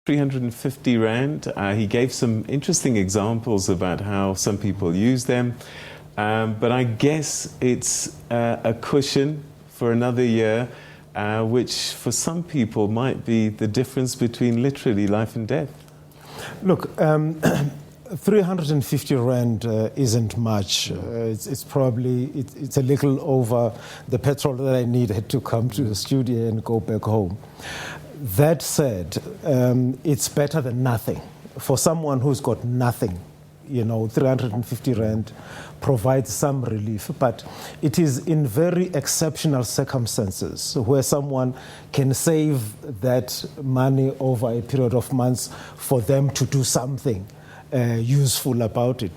350 Rand. He gave some interesting examples about how some people use them. But I guess it's a cushion for another year, which for some people might be the difference between literally life and death. Look, 350 Rand isn't much. It's probably, it's a little over the petrol that I needed to come to the studio and go back home. That said, it's better than nothing. For someone who's got nothing, 350 Rand provides some relief, but it is in very exceptional circumstances where someone can save that money over a period of months for them to do something useful about it.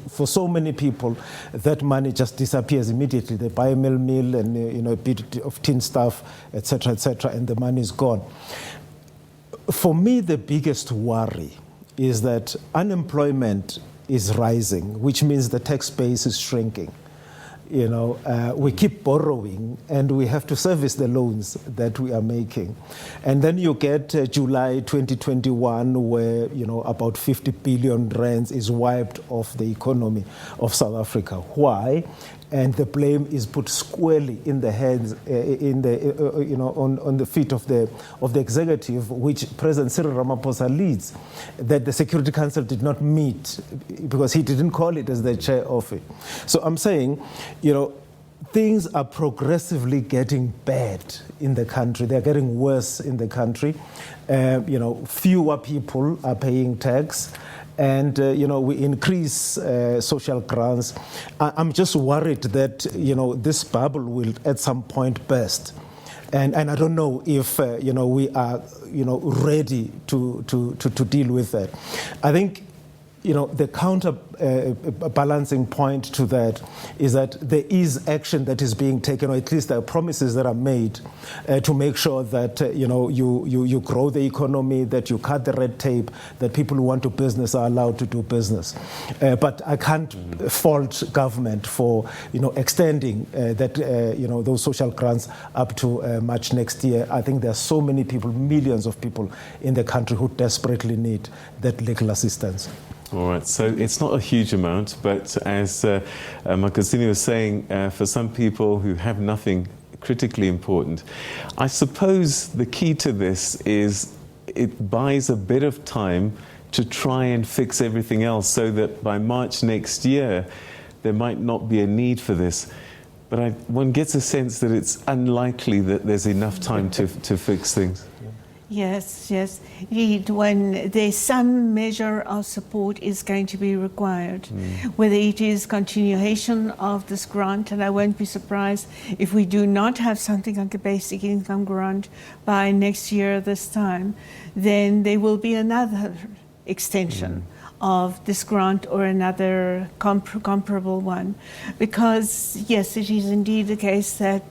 For so many people, that money just disappears immediately. They buy a meal and a bit of tin stuff, etc., and the money is gone. For me, the biggest worry is that unemployment is rising, which means the tax base is shrinking. We keep borrowing and we have to service the loans that we are making. And then you get July 2021 where, about 50 billion rands is wiped off the economy of South Africa. Why? And the blame is put squarely in the hands, on the feet of the executive, which President Cyril Ramaphosa leads, that the Security Council did not meet because he didn't call it as the chair of it. So I'm saying, things are progressively getting bad in the country. They're getting worse in the country. Fewer people are paying tax. And, we increase social grants. I'm just worried that, this bubble will at some point burst. And I don't know if, we are, ready to deal with that. I think, the counter-balancing point to that is that there is action that is being taken, or at least there are promises that are made to make sure that, you grow the economy, that you cut the red tape, that people who want to business are allowed to do business. But I can't fault government for, extending that, those social grants up to March next year. I think there are so many people, millions of people in the country who desperately need that legal assistance. All right, so it's not a huge amount, but as Makhosini was saying, for some people who have nothing critically important, I suppose the key to this is it buys a bit of time to try and fix everything else so that by March next year, there might not be a need for this. But one gets a sense that it's unlikely that there's enough time to fix things. Yes. Indeed, when there's some measure of support is going to be required, whether it is continuation of this grant, and I won't be surprised if we do not have something like a basic income grant by next year this time, then there will be another extension of this grant or another comparable one. Because, yes, it is indeed the case that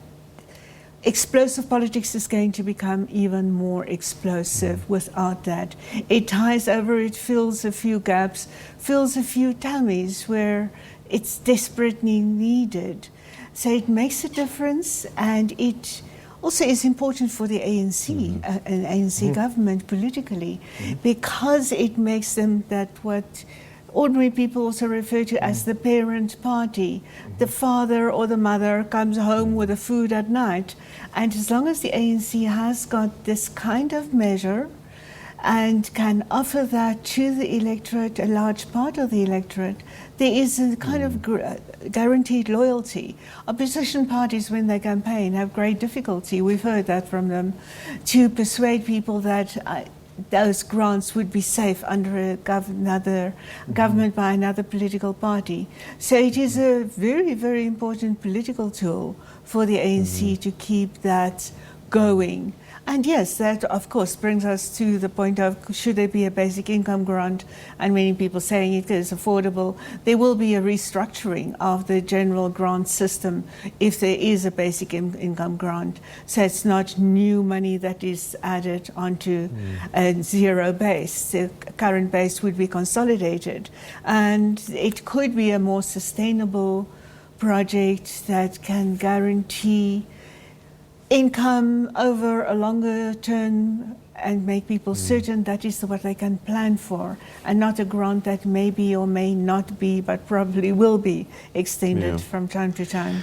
explosive politics is going to become even more explosive without that. It ties over, it fills a few gaps, fills a few tummies where it's desperately needed. So it makes a difference, and it also is important for the ANC, and ANC government politically, because it makes them that what ordinary people also refer to as the parent party. The father or the mother comes home with the food at night. And as long as the ANC has got this kind of measure and can offer that to the electorate, a large part of the electorate, there is a kind of guaranteed loyalty. Opposition parties, when they campaign, have great difficulty, we've heard that from them, to persuade people that those grants would be safe under another government by another political party. So it is a very, very important political tool for the ANC to keep that going. And yes, that of course brings us to the point of, should there be a basic income grant? And many people saying it is affordable. There will be a restructuring of the general grant system if there is a basic income grant. So it's not new money that is added onto a zero base. The current base would be consolidated. And it could be a more sustainable project that can guarantee income over a longer term and make people certain that is what they can plan for, and not a grant that may be or may not be, but probably will be extended from time to time.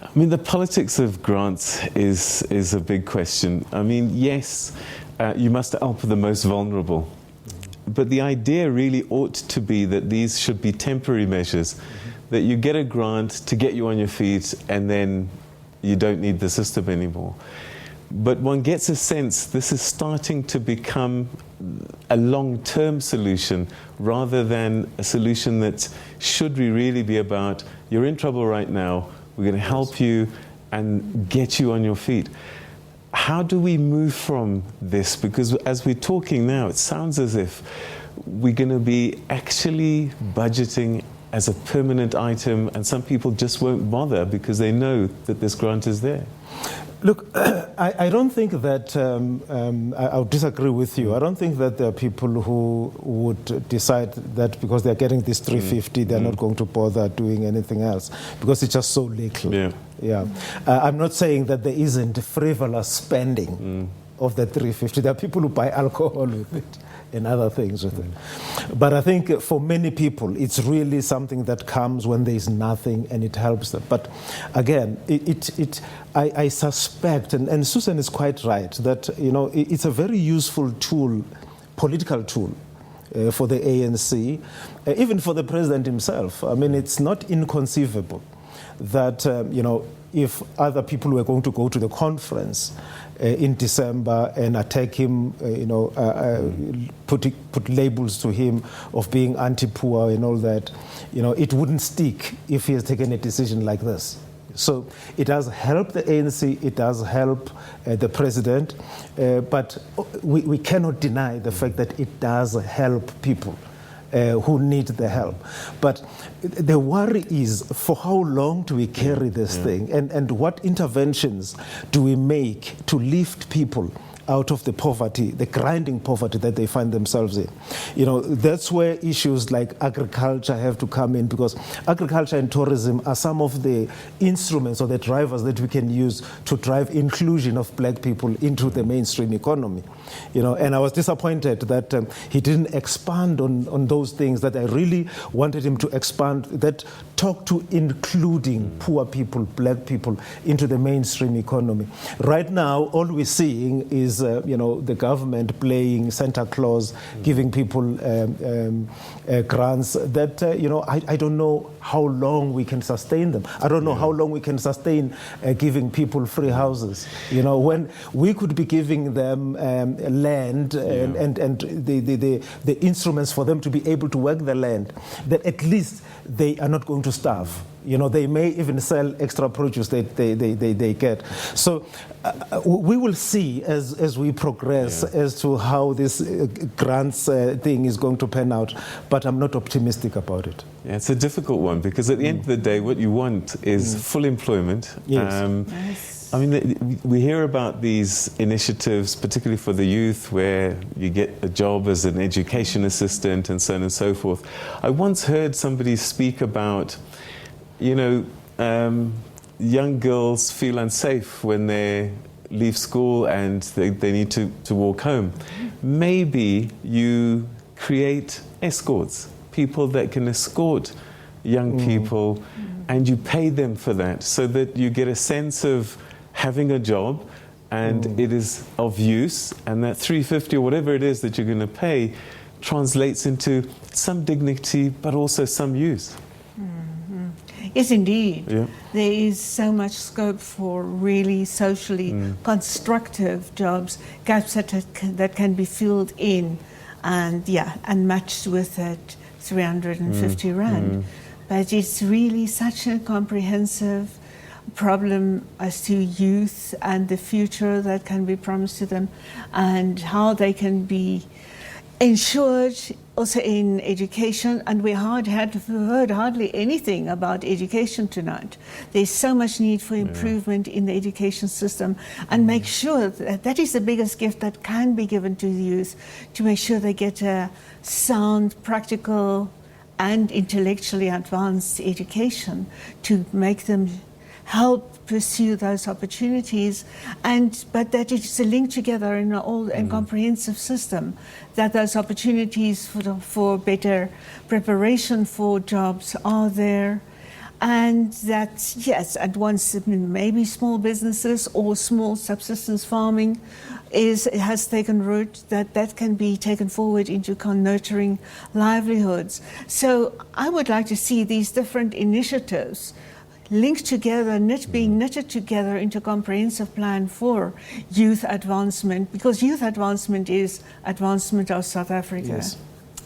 I mean, the politics of grants is a big question. I mean, yes, you must help the most vulnerable. But the idea really ought to be that these should be temporary measures, that you get a grant to get you on your feet and then you don't need the system anymore. But one gets a sense this is starting to become a long-term solution rather than a solution that should really be about, you're in trouble right now, we're going to help you and get you on your feet. How do we move from this? Because as we're talking now, it sounds as if we're going to be actually budgeting as a permanent item, and some people just won't bother because they know that this grant is there. Look, I don't think that, I'll disagree with you. I don't think that there are people who would decide that because they're getting this 350, they're not going to bother doing anything else, because it's just so little. Yeah. I'm not saying that there isn't frivolous spending of the 350. There are people who buy alcohol with it and other things with it. But I think for many people, it's really something that comes when there is nothing and it helps them. But again, I suspect, and Susan is quite right, that it's a very useful tool, political tool, for the ANC, even for the president himself. I mean, it's not inconceivable that, if other people were going to go to the conference in December and attack him, put labels to him of being anti-poor and all that, it wouldn't stick if he has taken a decision like this. So it does help the ANC, it does help the president, but we cannot deny the fact that it does help people who need the help. But the worry is, for how long do we carry this thing? And what interventions do we make to lift people out of the poverty, the grinding poverty that they find themselves in? That's where issues like agriculture have to come in, because agriculture and tourism are some of the instruments or the drivers that we can use to drive inclusion of black people into the mainstream economy. And I was disappointed that he didn't expand on those things that I really wanted him to expand, that talk to including poor people, black people, into the mainstream economy. Right now, all we're seeing is the government playing Santa Claus, giving people grants that, I don't know how long we can sustain them. I don't know how long we can sustain giving people free houses. When we could be giving them land and the instruments for them to be able to work the land, that at least they are not going to starve. They may even sell extra produce they get. So we will see as we progress as to how this grants thing is going to pan out, but I'm not optimistic about it. Yeah, it's a difficult one, because at the end of the day, what you want is full employment. Yes. I mean, we hear about these initiatives, particularly for the youth, where you get a job as an education assistant and so on and so forth. I once heard somebody speak about, young girls feel unsafe when they leave school and they need to walk home. Maybe you create escorts, people that can escort young people, and you pay them for that, so that you get a sense of having a job and it is of use, and that 350 or whatever it is that you're going to pay translates into some dignity but also some use. Yes, indeed. Yeah. There is so much scope for really socially constructive jobs, gaps that can be filled in and matched with that 350 Rand. But it's really such a comprehensive problem as to youth and the future that can be promised to them, and how they can be ensured also in education. And we heard hardly anything about education tonight. There's so much need for improvement in the education system, and make sure that is the biggest gift that can be given to the youth, to make sure they get a sound, practical and intellectually advanced education, to make them help pursue those opportunities, but that it is a link together in an all and comprehensive system, that those opportunities for better preparation for jobs are there, and that, yes, at once maybe small businesses or small subsistence farming has taken root, that can be taken forward into nurturing livelihoods. So I would like to see these different initiatives linked together, being knitted together into a comprehensive plan for youth advancement, because youth advancement is advancement of South Africa. Yes.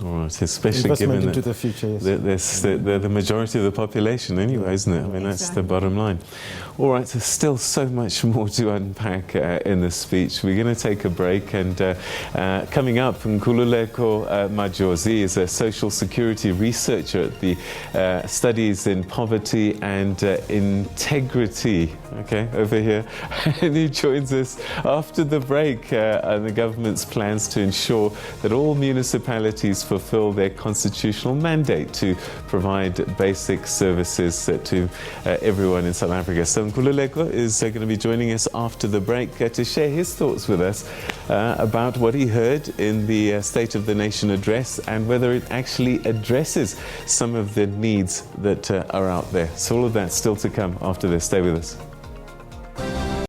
All right, especially Investment given into that the future, yes. they're the majority of the population anyway, isn't it? I mean, that's the bottom line. All right, there's still so much more to unpack in this speech. We're going to take a break, and coming up, Nkululeko Majozi is a social security researcher at the Studies in Poverty and Integrity, okay, over here. And he joins us after the break on the government's plans to ensure that all municipalities fulfill their constitutional mandate to provide basic services to everyone in South Africa. So Nkululeko is going to be joining us after the break to share his thoughts with us about what he heard in the State of the Nation address and whether it actually addresses some of the needs that are out there. So all of that still to come after this. Stay with us.